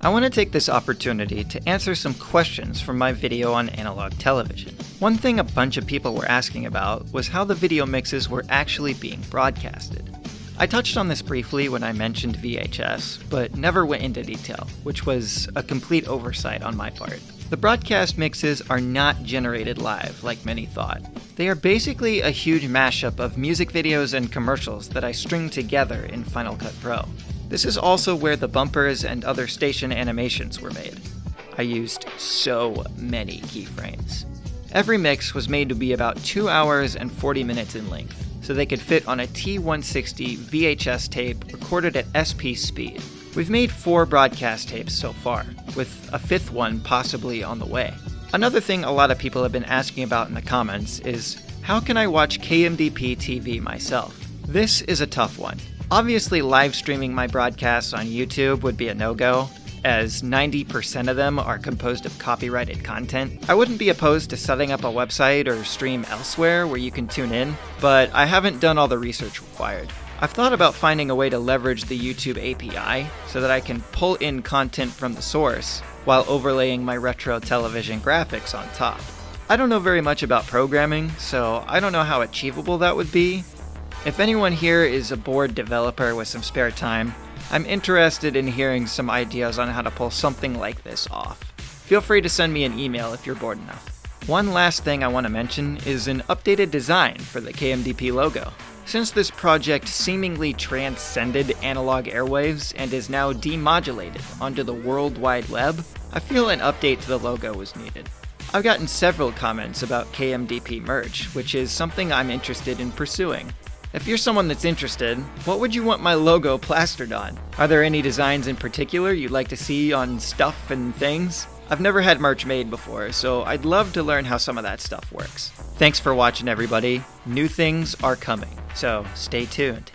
I want to take this opportunity to answer some questions from my video on analog television. One thing a bunch of people were asking about was how the video mixes were actually being broadcasted. I touched on this briefly when I mentioned VHS, but never went into detail, which was a complete oversight on my part. The broadcast mixes are not generated live like many thought. They are basically a huge mashup of music videos and commercials that I string together in Final Cut Pro. This is also where the bumpers and other station animations were made. I used so many keyframes. Every mix was made to be about 2 hours and 40 minutes in length, so they could fit on a T160 VHS tape recorded at SP speed. We've made 4 broadcast tapes so far, with a 5th one possibly on the way. Another thing a lot of people have been asking about in the comments is, how can I watch KMDP TV myself? This is a tough one. Obviously, live streaming my broadcasts on YouTube would be a no-go, as 90% of them are composed of copyrighted content. I wouldn't be opposed to setting up a website or stream elsewhere where you can tune in, but I haven't done all the research required. I've thought about finding a way to leverage the YouTube API so that I can pull in content from the source while overlaying my retro television graphics on top. I don't know very much about programming, so I don't know how achievable that would be. If anyone here is a bored developer with some spare time, I'm interested in hearing some ideas on how to pull something like this off. Feel free to send me an email if you're bored enough. One last thing I want to mention is an updated design for the KMDP logo. Since this project seemingly transcended analog airwaves and is now demodulated onto the World Wide Web, I feel an update to the logo was needed. I've gotten several comments about KMDP merch, which is something I'm interested in pursuing. If you're someone that's interested, what would you want my logo plastered on? Are there any designs in particular you'd like to see on stuff and things? I've never had merch made before, so I'd love to learn how some of that stuff works. Thanks for watching, everybody. New things are coming, so stay tuned.